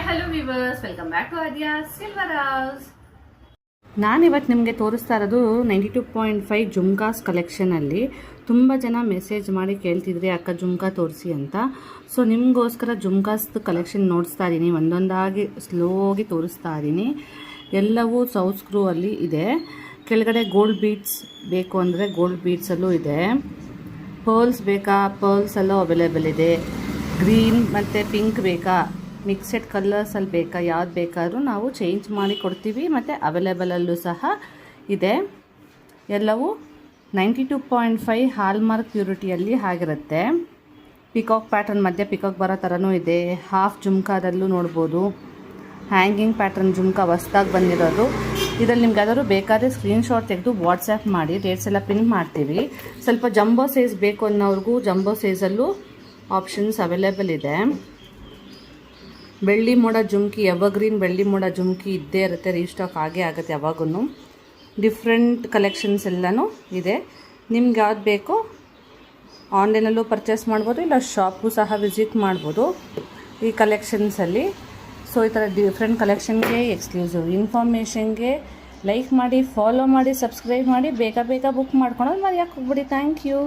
Hi hello viewers, welcome back to Aadya Silver House. ನಾನಿವತ್ತು ನಿಮಗೆ ತೋರಿಸ್ತಾ ಇರೋದು 92.5 ಜುಮ್ಕಾಸ್ ಕಲೆಕ್ಷನಲ್ಲಿ. ತುಂಬ ಜನ ಮೆಸೇಜ್ ಮಾಡಿ ಕೇಳ್ತಿದ್ರಿ ಅಕ್ಕ ಜುಮ್ಕಾ ತೋರಿಸಿ ಅಂತ. ಸೊ ನಿಮಗೋಸ್ಕರ ಜುಮ್ಕಾಸ್ದು ಕಲೆಕ್ಷನ್ ನೋಡಿಸ್ತಾ ಇದ್ದೀನಿ, ಒಂದೊಂದಾಗಿ ಸ್ಲೋಗಿ ತೋರಿಸ್ತಾ ಇದ್ದೀನಿ. ಎಲ್ಲವೂ ಸೌತ್ ಸ್ಕ್ರೂ ಅಲ್ಲಿ ಇದೆ. ಕೆಳಗಡೆ ಗೋಲ್ಡ್ ಬೀಡ್ಸ್ ಬೇಕು ಅಂದರೆ ಗೋಲ್ಡ್ ಬೀಡ್ಸಲ್ಲೂ ಇದೆ. ಪರ್ಲ್ಸ್ ಬೇಕಾ, ಪರ್ಲ್ಸಲ್ಲೂ ಅವೈಲೇಬಲ್ ಇದೆ. ಗ್ರೀನ್ ಮತ್ತು ಪಿಂಕ್ ಬೇಕಾ, ಮಿಕ್ಸೆಡ್ ಕಲರ್ಸಲ್ಲಿ ಬೇಕಾ, ಯಾವ್ದು ಬೇಕಾದರೂ ನಾವು ಚೇಂಜ್ ಮಾಡಿ ಕೊಡ್ತೀವಿ. ಮತ್ತು ಅವೈಲೇಬಲಲ್ಲೂ ಸಹ ಇದೆ. ಎಲ್ಲವೂ 92.5 ಹಾಲ್ಮಾರ್ಕ್ ಪ್ಯೂರಿಟಿಯಲ್ಲಿ ಆಗಿರುತ್ತೆ. ಪಿಕಾಕ್ ಪ್ಯಾಟರ್ನ್ ಮಧ್ಯೆ ಪಿಕಾಕ್ ಬರೋ ಥರನೂ ಇದೆ. ಹಾಫ್ ಜುಮ್ಕಾದಲ್ಲೂ ನೋಡ್ಬೋದು. ಹ್ಯಾಂಗಿಂಗ್ ಪ್ಯಾಟರ್ನ್ ಜುಮ್ಕಾ ಹೊಸ್ದಾಗಿ ಬಂದಿರೋದು. ಇದರಲ್ಲಿ ನಿಮ್ಗೆ ಯಾವ್ದಾದ್ರು ಬೇಕಾದರೆ ಸ್ಕ್ರೀನ್ಶಾಟ್ ತೆಗೆದು ವಾಟ್ಸಪ್ ಮಾಡಿ, ಡೇಟ್ಸ್ ಎಲ್ಲ ಪಿನ್ ಮಾಡ್ತೀವಿ. ಸ್ವಲ್ಪ ಜಂಬೋ ಸೈಜ್ ಬೇಕು ಅನ್ನೋರ್ಗೂ ಜಂಬೋ ಸೈಜಲ್ಲೂ ಆಪ್ಷನ್ಸ್ ಅವೈಲೇಬಲ್ ಇದೆ. ಬೆಳ್ಳಿ ಮೋಡ ಜುಮ್ಕಿ, ಎವರ್ಗ್ರೀನ್ ಬೆಳ್ಳಿ ಮೋಡ ಜುಮ್ಕಿ ಇದ್ದೇ ಇರುತ್ತೆ, ರೀಸ್ಟಾಕ್ ಆಗೇ ಆಗುತ್ತೆ ಯಾವಾಗೂ. ಡಿಫ್ರೆಂಟ್ ಕಲೆಕ್ಷನ್ಸ್ ಎಲ್ಲನೂ ಇದೆ. ನಿಮ್ಗೆ ಯಾವ್ದು ಬೇಕೋ ಆನ್ಲೈನಲ್ಲೂ ಪರ್ಚೇಸ್ ಮಾಡ್ಬೋದು, ಇಲ್ಲ ಶಾಪ್ಗೂ ಸಹ ವಿಸಿಟ್ ಮಾಡ್ಬೋದು ಈ ಕಲೆಕ್ಷನ್ಸಲ್ಲಿ. ಸೊ ಈ ಥರ ಡಿಫ್ರೆಂಟ್ ಕಲೆಕ್ಷನ್ಗೆ, ಎಕ್ಸ್ಕ್ಲೂಸಿವ್ ಇನ್ಫಾರ್ಮೇಷನ್ಗೆ ಲೈಕ್ ಮಾಡಿ, ಫಾಲೋ ಮಾಡಿ, ಸಬ್ಸ್ಕ್ರೈಬ್ ಮಾಡಿ, ಬೇಗ ಬೇಗ ಬುಕ್ ಮಾಡ್ಕೊಳೋದು ಮರೆಯೋಕ್ಕೆ ಹೋಗ್ಬಿಡಿ. Thank you.